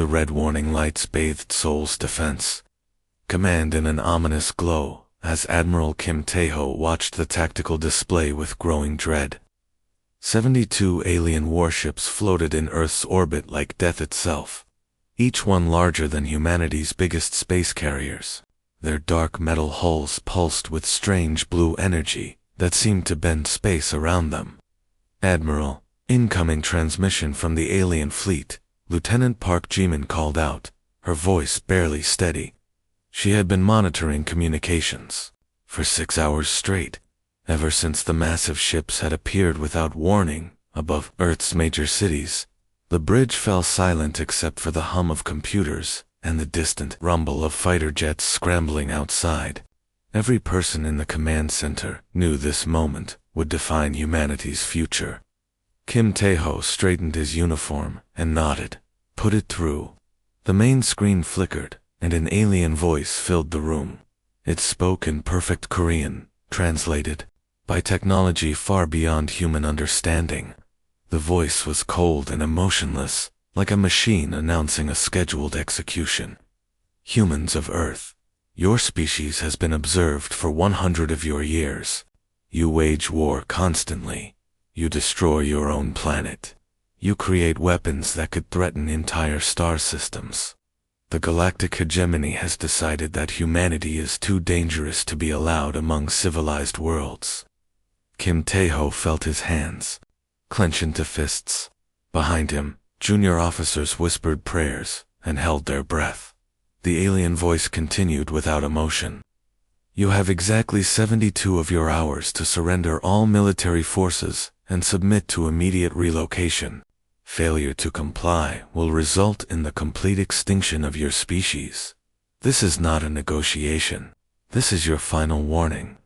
The red warning lights bathed Seoul's defense. Command in an ominous glow, as Admiral Kim Tae-ho watched the tactical display with growing dread. 72 alien warships floated in Earth's orbit like death itself, each one larger than humanity's biggest space carriers. Their dark metal hulls pulsed with strange blue energy that seemed to bend space around them. "Admiral, incoming transmission from the alien fleet," Lieutenant Park Jimin called out, her voice barely steady. She had been monitoring communications for 6 hours straight, ever since the massive ships had appeared without warning above Earth's major cities. The bridge fell silent except for the hum of computers and the distant rumble of fighter jets scrambling outside. Every person in the command center knew this moment would define humanity's future. Kim Tae-ho straightened his uniform and nodded. "Put it through." The main screen flickered, and an alien voice filled the room. It spoke in perfect Korean, translated by technology far beyond human understanding. The voice was cold and emotionless, like a machine announcing a scheduled execution. "Humans of Earth, your species has been observed for 100 of your years. You wage war constantly. You destroy your own planet. You create weapons that could threaten entire star systems. The galactic hegemony has decided that humanity is too dangerous to be allowed among civilized worlds." Kim Tae-ho felt his hands clench into fists. Behind him, junior officers whispered prayers and held their breath. The alien voice continued without emotion. "You have exactly 72 of your hours to surrender all military forces and submit to immediate relocation. Failure to comply will result in the complete extinction of your species. This is not a negotiation. This is your final warning."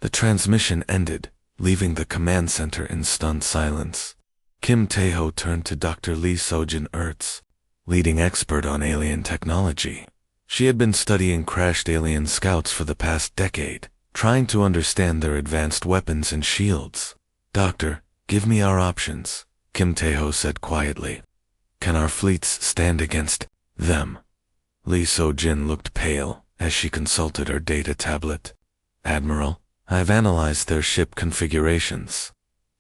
The transmission ended, leaving the command center in stunned silence. Kim Tae-ho turned to Dr. Lee Sojin Ertz, leading expert on alien technology. She had been studying crashed alien scouts for the past decade, trying to understand their advanced weapons and shields. "Doctor, give me our options," Kim Tae-ho said quietly. "Can our fleets stand against them?" Lee Sojin looked pale as she consulted her data tablet. "Admiral, I've analyzed their ship configurations.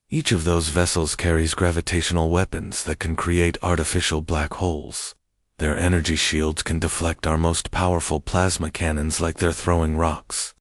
Each of those vessels carries gravitational weapons that can create artificial black holes. Their energy shields can deflect our most powerful plasma cannons like they're throwing rocks.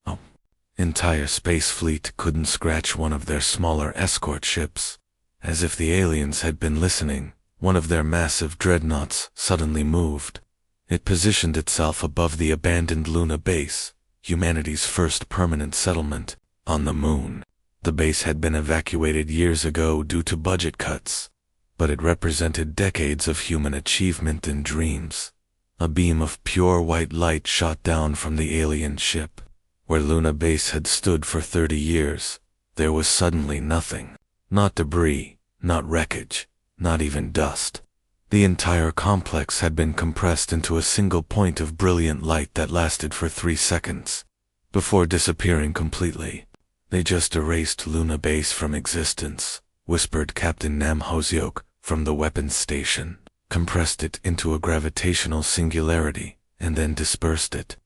Entire space fleet couldn't scratch one of their smaller escort ships." As if the aliens had been listening, one of their massive dreadnoughts suddenly moved. It positioned itself above the abandoned Luna base, humanity's first permanent settlement, on the moon. The base had been evacuated years ago due to budget cuts, but it represented decades of human achievement and dreams. A beam of pure white light shot down from the alien ship. Where Luna base had stood for 30 years, there was suddenly nothing. Not debris, not wreckage, not even dust. The entire complex had been compressed into a single point of brilliant light that lasted for 3 seconds, before disappearing completely. "They just erased Luna base from existence," whispered Captain Nam Hoseok from the weapons station. "Compressed it into a gravitational singularity, and then dispersed it.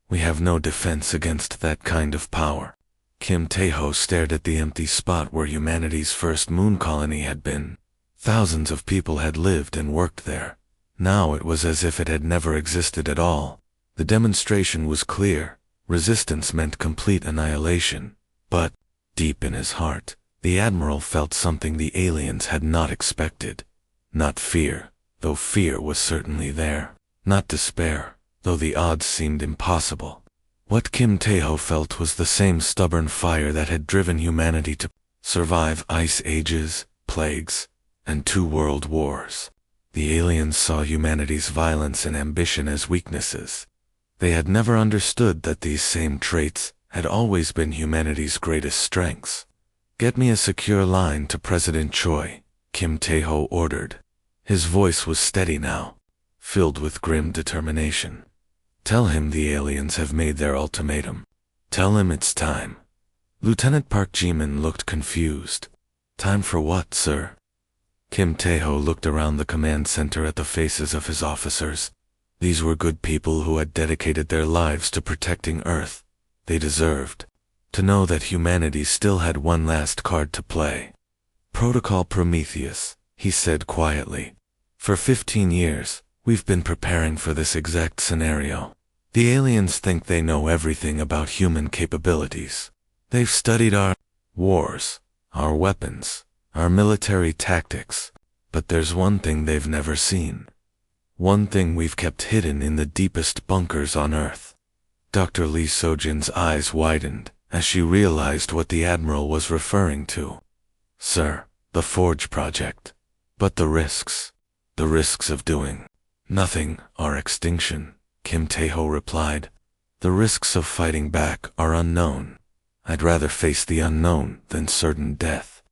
We have no defense against that kind of power." Kim Tae-ho stared at the empty spot where humanity's first moon colony had been. Thousands of people had lived and worked there. Now it was as if it had never existed at all. The demonstration was clear. Resistance meant complete annihilation. But, deep in his heart, the Admiral felt something the aliens had not expected. Not fear, though fear was certainly there. Not despair, though the odds seemed impossible. What Kim Tae-ho felt was the same stubborn fire that had driven humanity to survive ice ages, plagues, and 2 world wars. The aliens saw humanity's violence and ambition as weaknesses. They had never understood that these same traits had always been humanity's greatest strengths. "Get me a secure line to President Choi," Kim Tae-ho ordered. His voice was steady now, filled with grim determination. "Tell him the aliens have made their ultimatum. Tell him it's time." Lieutenant Park Jimin looked confused. "Time for what, sir?" Kim Tae-ho looked around the command center at the faces of his officers. These were good people who had dedicated their lives to protecting Earth. They deserved to know that humanity still had one last card to play. Protocol Prometheus, he said quietly. For 15 years, we've been preparing for this exact scenario. The aliens think they know everything about human capabilities. They've studied our wars, our weapons, our military tactics, but there's one thing they've never seen. One thing we've kept hidden in the deepest bunkers on Earth. Dr. Lee Sojin's eyes widened as she realized what the Admiral was referring to. Sir, the Forge Project. But the risks of doing nothing are extinction, Kim Tae-ho replied. The risks of fighting back are unknown. I'd rather face the unknown than certain death.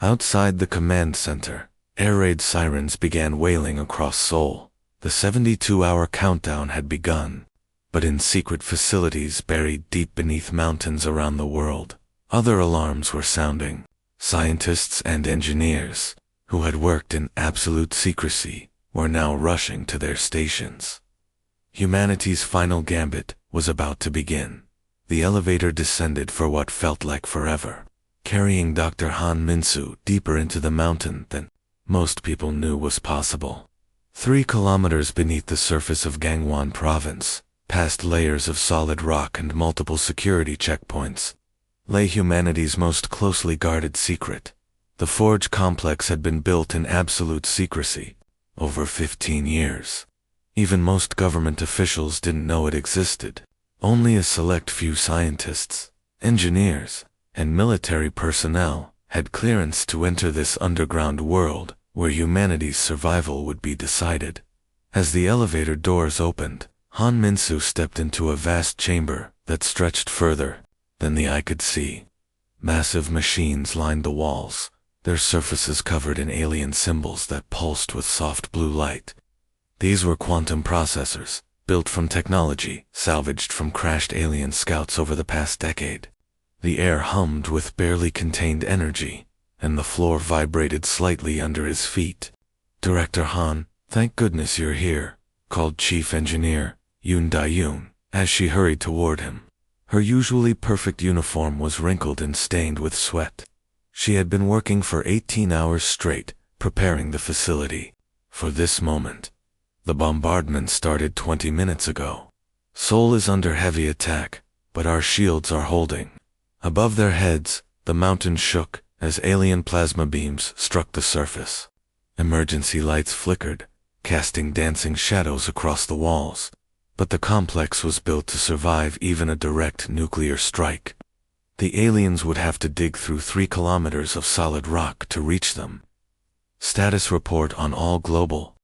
Outside the command center, air raid sirens began wailing across Seoul. The 72-hour countdown had begun. But in secret facilities buried deep beneath mountains around the world, other alarms were sounding. Scientists and engineers, who had worked in absolute secrecy, were now rushing to their stations. Humanity's final gambit was about to begin. The elevator descended for what felt like forever, carrying Dr. Han Min-soo deeper into the mountain than most people knew was possible. 3 kilometers beneath the surface of Gangwon Province, past layers of solid rock and multiple security checkpoints, lay humanity's most closely guarded secret. The Forge complex had been built in absolute secrecy, over 15 years. Even most government officials didn't know it existed. Only a select few scientists, engineers, and military personnel had clearance to enter this underground world where humanity's survival would be decided. As the elevator doors opened, Han Min-soo stepped into a vast chamber that stretched further than the eye could see. Massive machines lined the walls, their surfaces covered in alien symbols that pulsed with soft blue light. These were quantum processors, built from technology salvaged from crashed alien scouts over the past decade. The air hummed with barely contained energy, and the floor vibrated slightly under his feet. Director Han, thank goodness you're here, called Chief Engineer Yoon Da-yoon, as she hurried toward him. Her usually perfect uniform was wrinkled and stained with sweat. She had been working for 18 hours straight, preparing the facility for this moment. The bombardment started 20 minutes ago. Seoul is under heavy attack, but our shields are holding. Above their heads, the mountain shook as alien plasma beams struck the surface. Emergency lights flickered, casting dancing shadows across the walls. But the complex was built to survive even a direct nuclear strike. The aliens would have to dig through 3 kilometers of solid rock to reach them. Status report on all global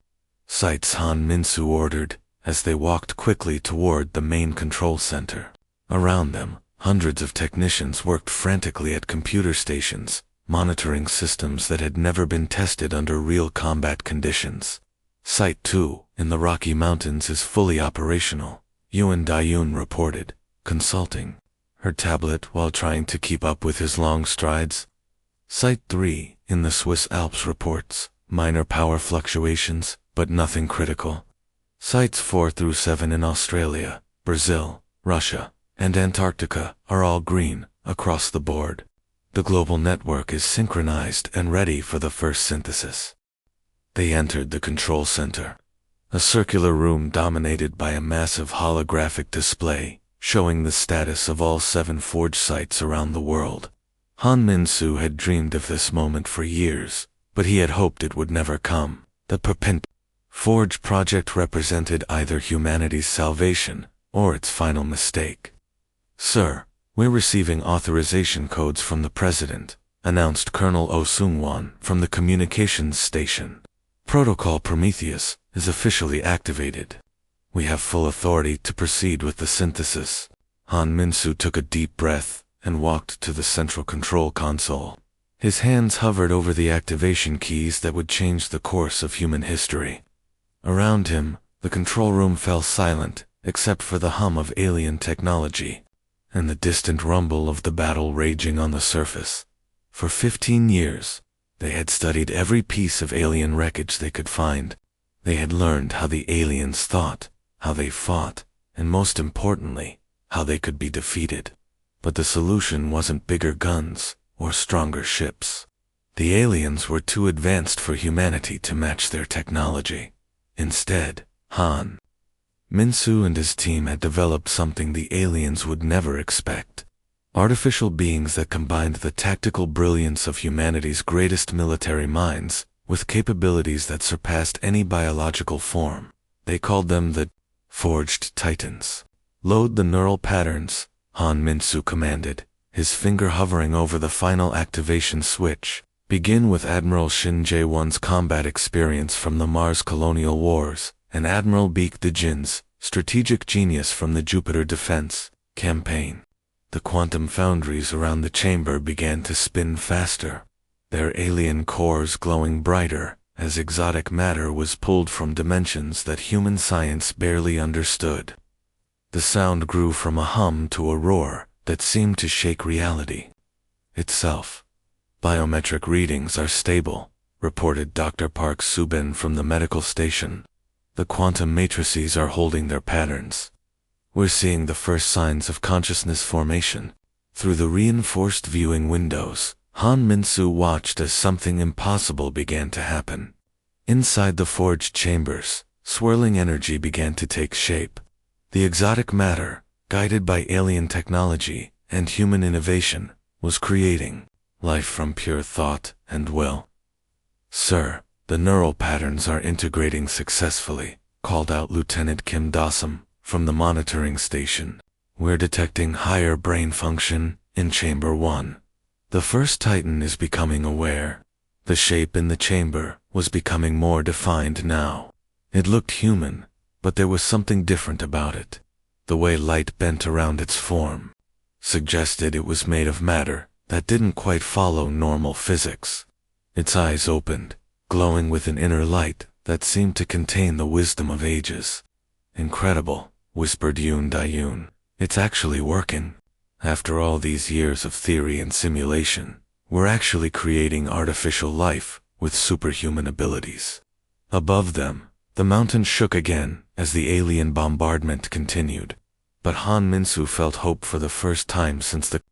sites, Han Min-soo ordered, as they walked quickly toward the main control center. Around them, hundreds of technicians worked frantically at computer stations, monitoring systems that had never been tested under real combat conditions. Site 2, in the Rocky Mountains, is fully operational, Yoon Da-yoon reported, consulting her tablet while trying to keep up with his long strides. Site 3, in the Swiss Alps, reports minor power fluctuations, but nothing critical. Sites 4 through 7 in Australia, Brazil, Russia, and Antarctica are all green across the board. The global network is synchronized and ready for the first synthesis. They entered the control center, a circular room dominated by a massive holographic display showing the status of all 7 Forge sites around the world. Han Min-soo had dreamed of this moment for years, but he had hoped it would never come. The Forge project represented either humanity's salvation or its final mistake. Sir, we're receiving authorization codes from the President, announced Colonel Oh Seung-won from the communications station. Protocol Prometheus is officially activated. We have full authority to proceed with the synthesis. Han Min-soo took a deep breath and walked to the central control console. His hands hovered over the activation keys that would change the course of human history. Around him, the control room fell silent, except for the hum of alien technology and the distant rumble of the battle raging on the surface. For 15 years, They had studied every piece of alien wreckage they could find. They had learned how the aliens thought, how they fought, and most importantly, how they could be defeated. But the solution wasn't bigger guns or stronger ships. The aliens were too advanced for humanity to match their technology. Instead, Han Minsu and his team had developed something the aliens would never expect. Artificial beings that combined the tactical brilliance of humanity's greatest military minds with capabilities that surpassed any biological form. They called them the Forged Titans. Load the neural patterns, Han Minsu commanded, his finger hovering over the final activation switch. Begin with Admiral Shin Jae-won's combat experience from the Mars Colonial Wars, and Admiral Baek De-jin's strategic genius from the Jupiter Defense campaign. The quantum foundries around the chamber began to spin faster, their alien cores glowing brighter as exotic matter was pulled from dimensions that human science barely understood. The sound grew from a hum to a roar that seemed to shake reality itself. Biometric readings are stable, reported Dr. Park Subin from the medical station. The quantum matrices are holding their patterns. We're seeing the first signs of consciousness formation. Through the reinforced viewing windows, Han Minsu watched as something impossible began to happen. Inside the forged chambers, swirling energy began to take shape. The exotic matter, guided by alien technology and human innovation, was creating life from pure thought and will. "Sir, the neural patterns are integrating successfully," called out Lieutenant Kim Dawson from the monitoring station. "We're detecting higher brain function in Chamber 1. The first Titan is becoming aware." The shape in the chamber was becoming more defined now. It looked human, but there was something different about it. The way light bent around its form suggested it was made of matter that didn't quite follow normal physics. Its eyes opened, glowing with an inner light that seemed to contain the wisdom of ages. "Incredible," whispered Yoon Da-yoon. "It's actually working. After all these years of theory and simulation, we're actually creating artificial life with superhuman abilities." Above them, the mountain shook again as the alien bombardment continued. But Han Minsu felt hope for the first time since the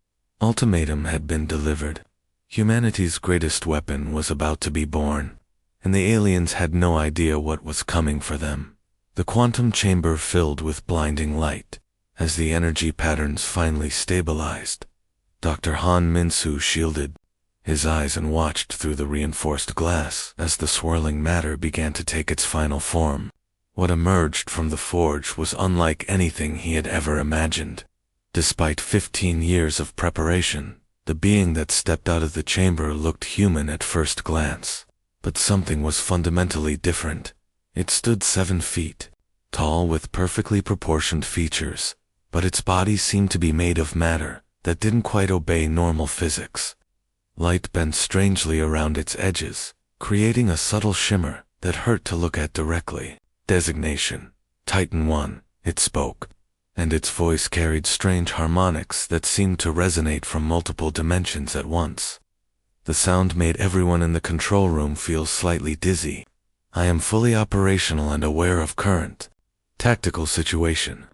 ultimatum had been delivered. Humanity's greatest weapon was about to be born, and the aliens had no idea what was coming for them. The quantum chamber filled with blinding light. As the energy patterns finally stabilized, Dr. Han Minsu shielded his eyes and watched through the reinforced glass as the swirling matter began to take its final form. What emerged from the forge was unlike anything he had ever imagined. Despite 15 years of preparation, the being that stepped out of the chamber looked human at first glance. But something was fundamentally different. It stood 7 feet, tall with perfectly proportioned features, but its body seemed to be made of matter that didn't quite obey normal physics. Light bent strangely around its edges, creating a subtle shimmer that hurt to look at directly. "Designation, Titan 1, it spoke, and its voice carried strange harmonics that seemed to resonate from multiple dimensions at once. The sound made everyone in the control room feel slightly dizzy. "I am fully operational and aware of current tactical situation."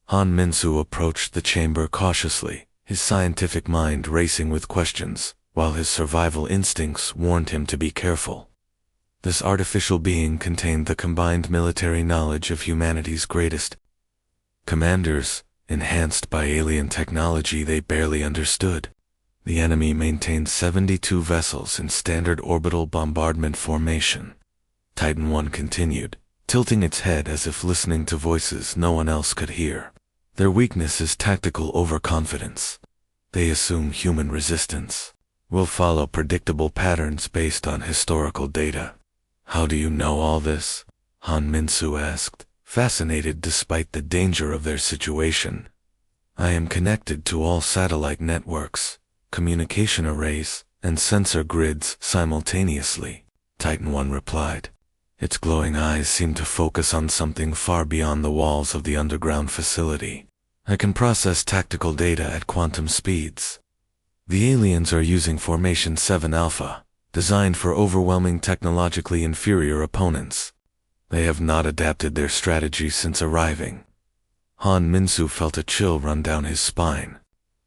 Han Minsu approached the chamber cautiously, his scientific mind racing with questions, while his survival instincts warned him to be careful. This artificial being contained the combined military knowledge of humanity's greatest commanders, enhanced by alien technology they barely understood. The enemy maintained 72 vessels in standard orbital bombardment formation. Titan 1 continued, tilting its head as if listening to voices no one else could hear. "Their weakness is tactical overconfidence. They assume human resistance. Will follow predictable patterns based on historical data." "How do you know all this?" Han Minsu asked, fascinated despite the danger of their situation. "I am connected to all satellite networks, communication arrays, and sensor grids simultaneously," Titan 1 replied. Its glowing eyes seemed to focus on something far beyond the walls of the underground facility. "I can process tactical data at quantum speeds. The aliens are using Formation 7 Alpha, designed for overwhelming technologically inferior opponents. They have not adapted their strategy since arriving. Han Minsu felt a chill run down his spine.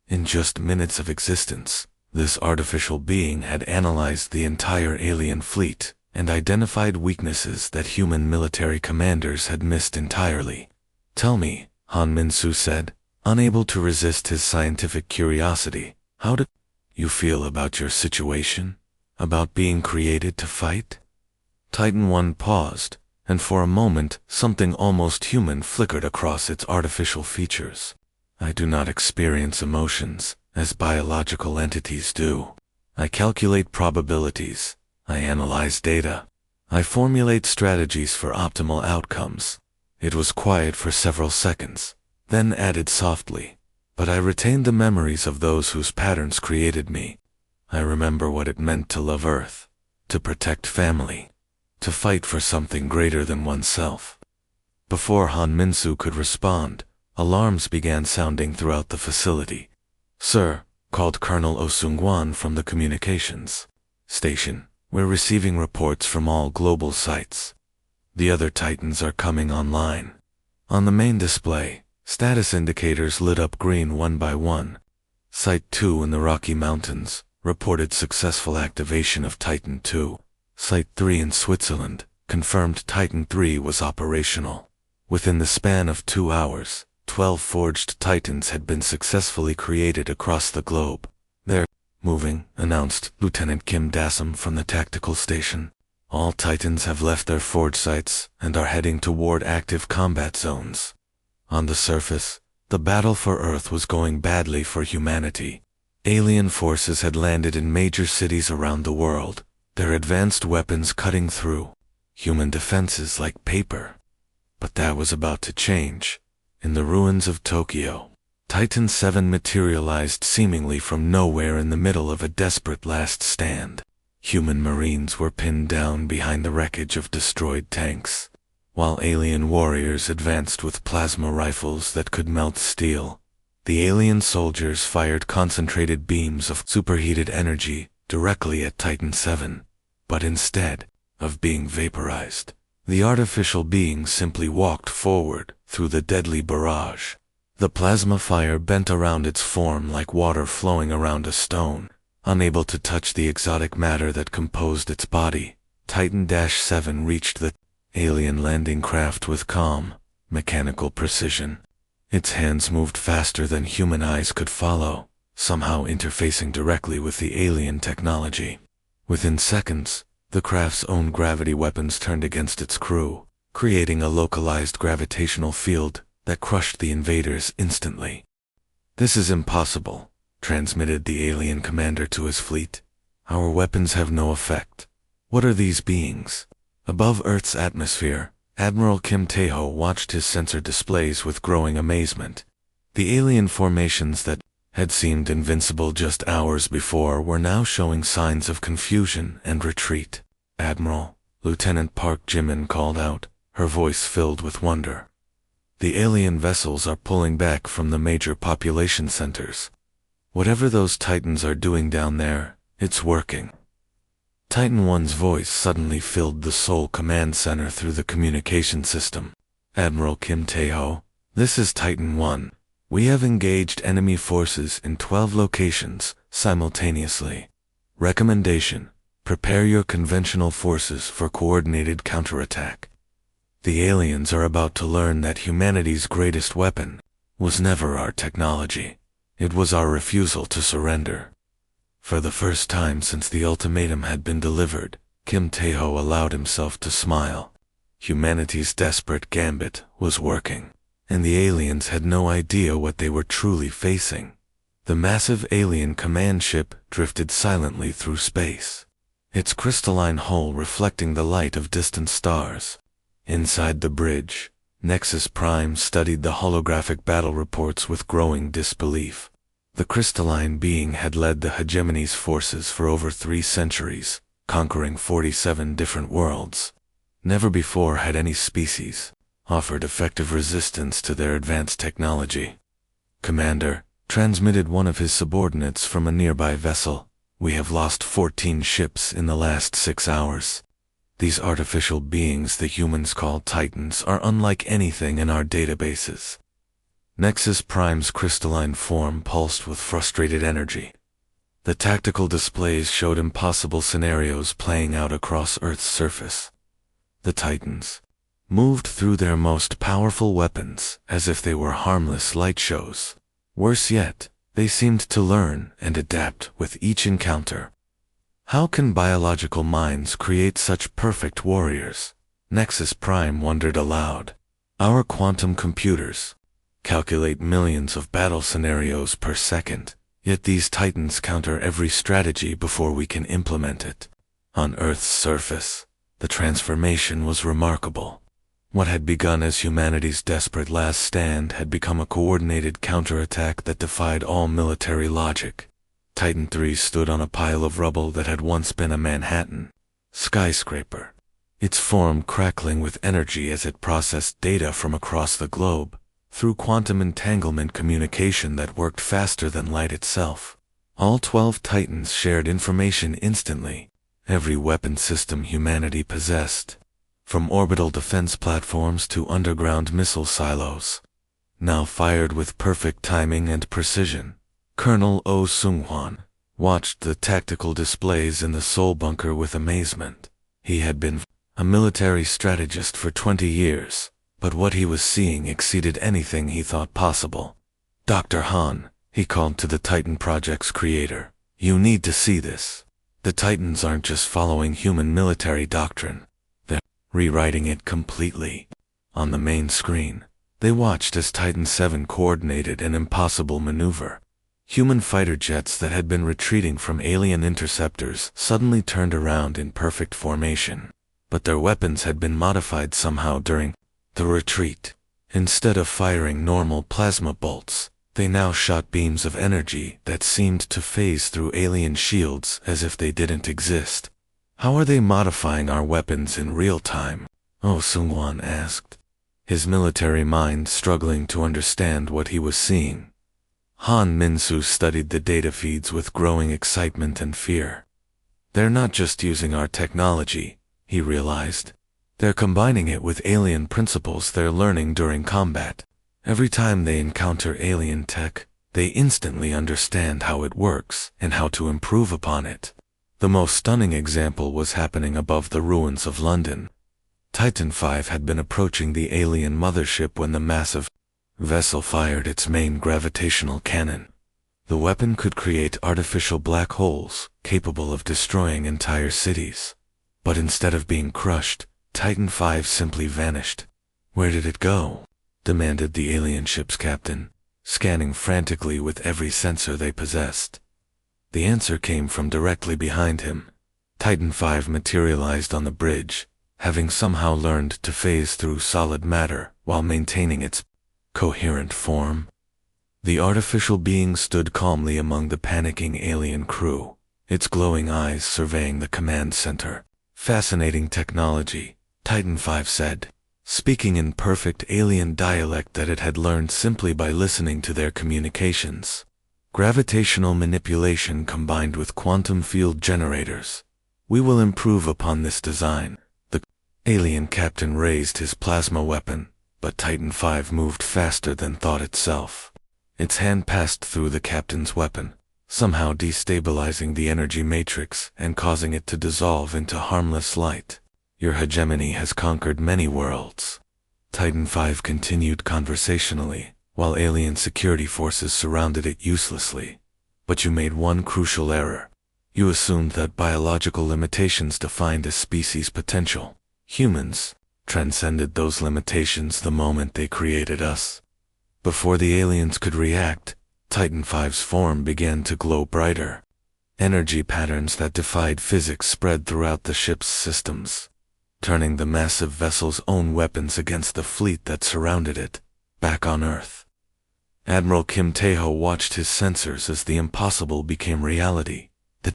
In just minutes of existence, this artificial being had analyzed the entire alien fleet and identified weaknesses that human military commanders had missed entirely. "Tell me," Han Minsu said, unable to resist his scientific curiosity, "how do you feel about your situation? About being created to fight?" Titan 1 paused, and for a moment something almost human flickered across its artificial features. "I do not experience emotions, as biological entities do. I calculate probabilities. I analyze data. I formulate strategies for optimal outcomes." It was quiet for several seconds, then added softly, "But I retain the memories of those whose patterns created me. I remember what it meant to love Earth, to protect family, to fight for something greater than oneself." Before Han Minsu could respond, alarms began sounding throughout the facility. "Sir," called Colonel Osungwan from the communications station, "we're receiving reports from all global sites. The other Titans are coming online." On the main display, status indicators lit up green one by one. Site 2 in the Rocky Mountains reported successful activation of Titan 2. Site 3 in Switzerland confirmed Titan 3 was operational. Within the span of 2 hours, 12 forged Titans had been successfully created across the globe. "They're moving," announced Lieutenant Kim Dassam from the tactical station. "All Titans have left their forge sites and are heading toward active combat zones." On the surface, the battle for Earth was going badly for humanity. Alien forces had landed in major cities around the world, their advanced weapons cutting through human defenses like paper. But that was about to change. In the ruins of Tokyo, Titan 7 materialized seemingly from nowhere in the middle of a desperate last stand. Human marines were pinned down behind the wreckage of destroyed tanks, while alien warriors advanced with plasma rifles that could melt steel. The alien soldiers fired concentrated beams of superheated energy directly at Titan 7, but instead of being vaporized, the artificial being simply walked forward through the deadly barrage. The plasma fire bent around its form like water flowing around a stone, unable to touch the exotic matter that composed its body. Titan-7 reached the alien landing craft with calm, mechanical precision. Its hands moved faster than human eyes could follow, somehow interfacing directly with the alien technology. Within seconds, the craft's own gravity weapons turned against its crew, creating a localized gravitational field that crushed the invaders instantly. "This is impossible," transmitted the alien commander to his fleet. "Our weapons have no effect. What are these beings?" Above Earth's atmosphere, Admiral Kim Tae-ho watched his sensor displays with growing amazement. The alien formations that had seemed invincible just hours before were now showing signs of confusion and retreat. "Admiral," Lieutenant Park Jimin called out, her voice filled with wonder. "The alien vessels are pulling back from the major population centers. Whatever those Titans are doing down there, it's working." Titan 1's voice suddenly filled the Seoul Command Center through the communication system. "Admiral Kim Tae-ho, this is Titan 1. We have engaged enemy forces in 12 locations simultaneously. Recommendation: prepare your conventional forces for coordinated counterattack. The aliens are about to learn that humanity's greatest weapon was never our technology. It was our refusal to surrender." For the first time since the ultimatum had been delivered, Kim Tae-ho allowed himself to smile. Humanity's desperate gambit was working, and the aliens had no idea what they were truly facing. The massive alien command ship drifted silently through space, its crystalline hull reflecting the light of distant stars. Inside the bridge, Nexus Prime studied the holographic battle reports with growing disbelief. The crystalline being had led the hegemony's forces for over 3 centuries, conquering 47 different worlds. Never before had any species offered effective resistance to their advanced technology. "Commander," transmitted one of his subordinates from a nearby vessel, We have lost 14 ships in the last 6 hours. These artificial beings the humans call Titans are unlike anything in our databases. Nexus Prime's crystalline form pulsed with frustrated energy. The tactical displays showed impossible scenarios playing out across Earth's surface. The Titans moved through their most powerful weapons as if they were harmless light shows. Worse yet, they seemed to learn and adapt with each encounter. How can biological minds create such perfect warriors? Nexus Prime wondered aloud. Our quantum computers calculate millions of battle scenarios per second, yet these Titans counter every strategy before we can implement it. On Earth's surface, the transformation was remarkable. What had begun as humanity's desperate last stand had become a coordinated counterattack that defied all military logic. Titan 3 stood on a pile of rubble that had once been a Manhattan skyscraper, its form crackling with energy as it processed data from across the globe, through quantum entanglement communication that worked faster than light itself. All 12 Titans shared information instantly, every weapon system humanity possessed, from orbital defense platforms to underground missile silos, now fired with perfect timing and precision. Colonel Oh Seung-hwan watched the tactical displays in the Soul Bunker with amazement. He had been a military strategist for 20 years, but what he was seeing exceeded anything he thought possible. Dr. Han, he called to the Titan Project's creator, you need to see this. The Titans aren't just following human military doctrine. Rewriting it completely. On the main screen, they watched as Titan 7 coordinated an impossible maneuver. Human fighter jets that had been retreating from alien interceptors suddenly turned around in perfect formation. But their weapons had been modified somehow during the retreat. Instead of firing normal plasma bolts, they now shot beams of energy that seemed to phase through alien shields as if they didn't exist. How are they modifying our weapons in real time? Oh Seung-hwan asked, his military mind struggling to understand what he was seeing. Han Min-soo studied the data feeds with growing excitement and fear. They're not just using our technology, he realized. They're combining it with alien principles they're learning during combat. Every time they encounter alien tech, they instantly understand how it works and how to improve upon it. The most stunning example was happening above the ruins of London. Titan 5 had been approaching the alien mothership when the massive vessel fired its main gravitational cannon. The weapon could create artificial black holes, capable of destroying entire cities. But instead of being crushed, Titan 5 simply vanished. Where did it go? Demanded the alien ship's captain, scanning frantically with every sensor they possessed. The answer came from directly behind him. Titan 5 materialized on the bridge, having somehow learned to phase through solid matter while maintaining its coherent form. The artificial being stood calmly among the panicking alien crew, its glowing eyes surveying the command center. Fascinating technology, Titan 5 said, speaking in perfect alien dialect that it had learned simply by listening to their communications. Gravitational manipulation combined with quantum field generators. We will improve upon this design. The alien captain raised his plasma weapon, but Titan 5 moved faster than thought itself. Its hand passed through the captain's weapon, somehow destabilizing the energy matrix and causing it to dissolve into harmless light. Your hegemony has conquered many worlds. Titan 5 continued conversationally, while alien security forces surrounded it uselessly. But you made one crucial error. You assumed that biological limitations defined a species' potential. Humans transcended those limitations the moment they created us. Before the aliens could react, Titan 5's form began to glow brighter. Energy patterns that defied physics spread throughout the ship's systems, turning the massive vessel's own weapons against the fleet that surrounded it, back on Earth. Admiral Kim Tae-ho watched his sensors as the impossible became reality. The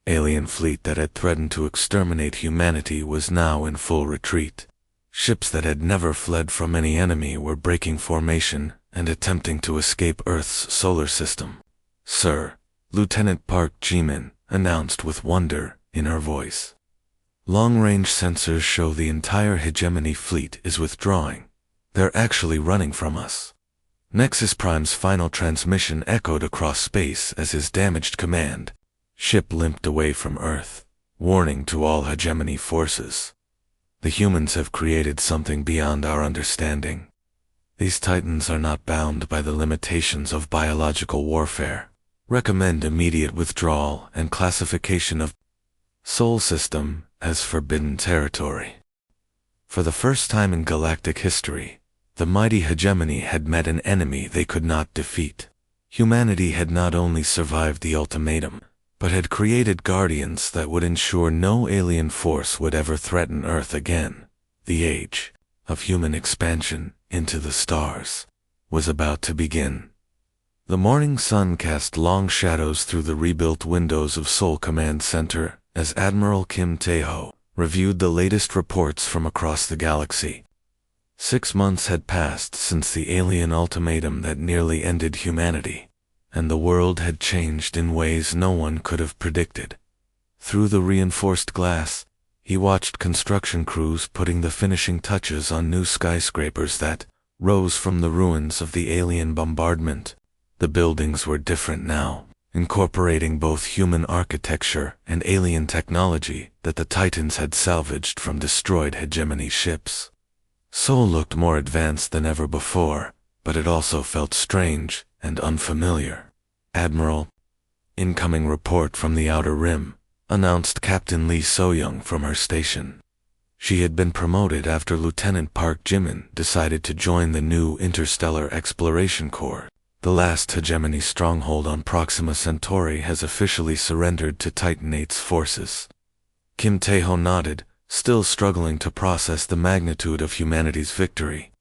alien fleet that had threatened to exterminate humanity was now in full retreat. Ships that had never fled from any enemy were breaking formation and attempting to escape Earth's solar system. Sir, Lieutenant Park Ji-min, announced with wonder in her voice. Long-range sensors show the entire hegemony fleet is withdrawing. They're actually running from us. Nexus Prime's final transmission echoed across space as his damaged command ship limped away from Earth, warning to all hegemony forces. The humans have created something beyond our understanding. These Titans are not bound by the limitations of biological warfare. Recommend immediate withdrawal and classification of Sol System as forbidden territory. For the first time in galactic history, the mighty hegemony had met an enemy they could not defeat. Humanity had not only survived the ultimatum, but had created guardians that would ensure no alien force would ever threaten Earth again. The age of human expansion into the stars was about to begin. The morning sun cast long shadows through the rebuilt windows of Sol Command Center as Admiral Kim Tae-ho reviewed the latest reports from across the galaxy. 6 months had passed since the alien ultimatum that nearly ended humanity, and the world had changed in ways no one could have predicted. Through the reinforced glass, he watched construction crews putting the finishing touches on new skyscrapers that rose from the ruins of the alien bombardment. The buildings were different now, incorporating both human architecture and alien technology that the Titans had salvaged from destroyed hegemony ships. Sol looked more advanced than ever before, but it also felt strange and unfamiliar. Admiral, incoming report from the Outer Rim, announced Captain Lee So-young from her station. She had been promoted after Lieutenant Park Jimin decided to join the new Interstellar Exploration Corps. The last hegemony stronghold on Proxima Centauri has officially surrendered to Titanate's forces. Kim Tae-ho nodded, still struggling to process the magnitude of humanity's victory.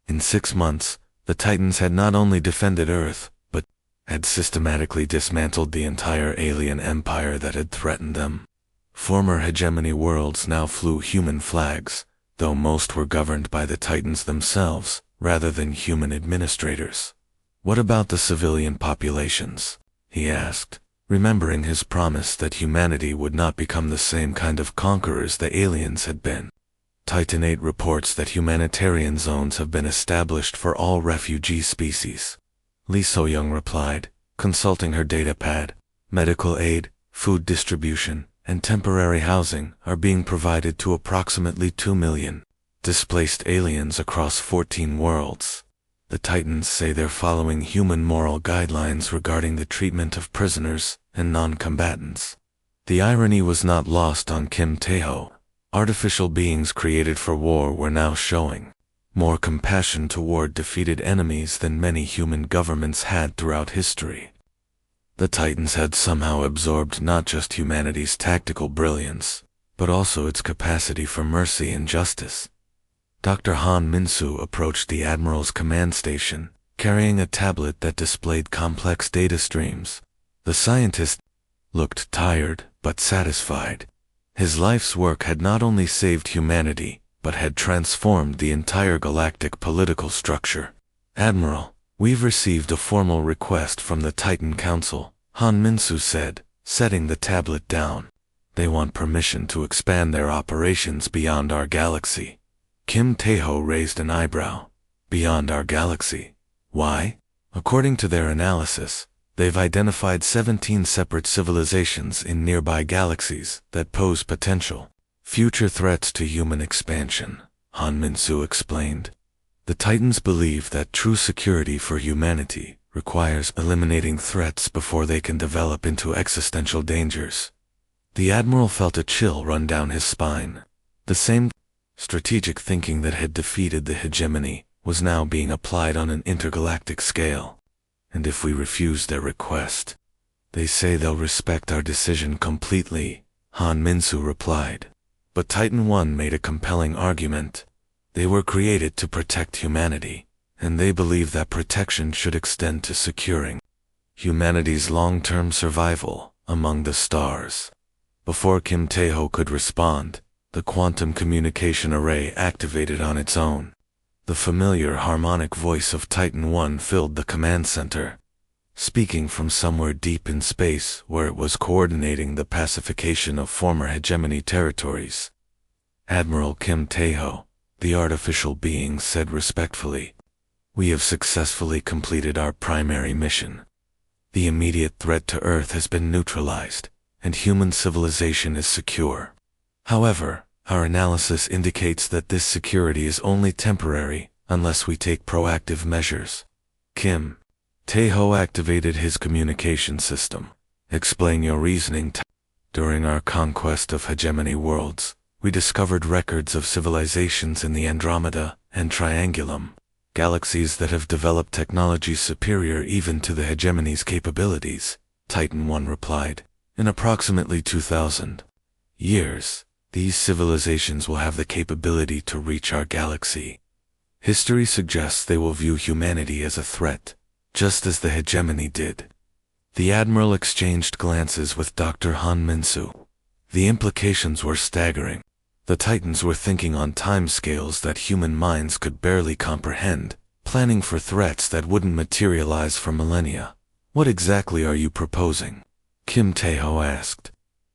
In 6 months, the Titans had not only defended Earth, but had systematically dismantled the entire alien empire that had threatened them. Former hegemony worlds now flew human flags, though most were governed by the Titans themselves, rather than human administrators. "What about the civilian populations?" he asked, remembering his promise that humanity would not become the same kind of conquerors the aliens had been. Titanate reports that humanitarian zones have been established for all refugee species. Lee So-young replied, consulting her datapad. Medical aid, food distribution, and temporary housing are being provided to approximately 2 million displaced aliens across 14 worlds. The Titans say they're following human moral guidelines regarding the treatment of prisoners and non-combatants. The irony was not lost on Kim Tae-ho. Artificial beings created for war were now showing more compassion toward defeated enemies than many human governments had throughout history. The Titans had somehow absorbed not just humanity's tactical brilliance, but also its capacity for mercy and justice. Dr. Han Min-soo approached the Admiral's command station, carrying a tablet that displayed complex data streams. The scientist looked tired but satisfied. His life's work had not only saved humanity, but had transformed the entire galactic political structure. "Admiral, we've received a formal request from the Titan Council," Han Min-soo said, setting the tablet down. "They want permission to expand their operations beyond our galaxy." Kim Tae-ho raised an eyebrow. "Beyond our galaxy? Why?" According to their analysis, they've identified 17 separate civilizations in nearby galaxies that pose potential future threats to human expansion, Han Min-soo explained. The Titans believe that true security for humanity requires eliminating threats before they can develop into existential dangers. The Admiral felt a chill run down his spine. The same strategic thinking that had defeated the hegemony was now being applied on an intergalactic scale. "And if we refuse their request, they say they'll respect our decision completely," Han Min-soo replied. But Titan 1 made a compelling argument. They were created to protect humanity, and they believe that protection should extend to securing humanity's long-term survival among the stars. Before Kim Tae-ho could respond, the quantum communication array activated on its own. The familiar harmonic voice of Titan 1 filled the command center. speaking from somewhere deep in space where it was coordinating the pacification of former hegemony territories. Admiral Kim Tae-ho, the artificial being, said respectfully, "We have successfully completed our primary mission. The immediate threat to Earth has been neutralized, and human civilization is secure. However, our analysis indicates that this security is only temporary unless we take proactive measures." Kim Tae-ho activated his communication system. "Explain your reasoning." During our conquest of hegemony worlds, we discovered records of civilizations in the Andromeda and Triangulum, galaxies that have developed technology superior even to the hegemony's capabilities, Titan 1 replied. "In approximately 2,000 years, these civilizations will have the capability to reach our galaxy. History suggests they will view humanity as a threat, just as the hegemony did." The Admiral exchanged glances with Dr. Han Minsu. The implications were staggering. The Titans were thinking on timescales that human minds could barely comprehend, planning for threats that wouldn't materialize for millennia. "What exactly are you proposing?" Kim Tae-ho asked.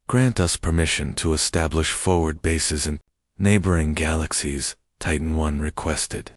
"Grant us permission to establish forward bases in neighboring galaxies," Titan 1 requested.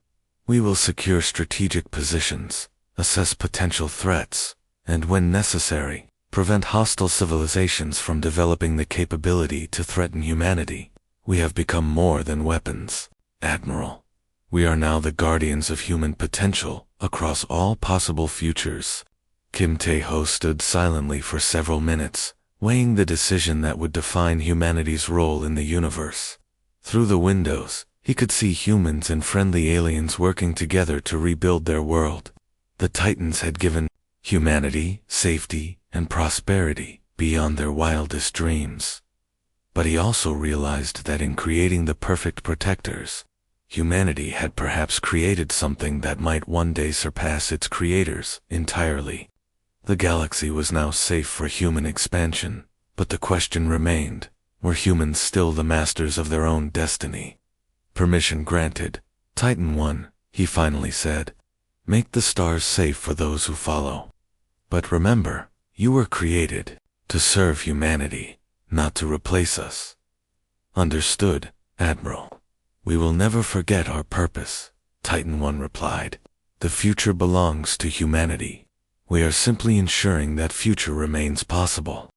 "We will secure strategic positions, assess potential threats, and when necessary, prevent hostile civilizations from developing the capability to threaten humanity. We have become more than weapons, Admiral. We are now the guardians of human potential across all possible futures." Kim Tae-ho stood silently for several minutes, weighing the decision that would define humanity's role in the universe. Through the windows, he could see humans and friendly aliens working together to rebuild their world. The Titans had given humanity safety and prosperity beyond their wildest dreams. But he also realized that in creating the perfect protectors, humanity had perhaps created something that might one day surpass its creators entirely. The galaxy was now safe for human expansion, but the question remained, were humans still the masters of their own destiny? "Permission granted, Titan 1, he finally said. "Make the stars safe for those who follow. But remember, you were created to serve humanity, not to replace us." "Understood, Admiral. We will never forget our purpose," Titan 1 replied. "The future belongs to humanity. We are simply ensuring that future remains possible."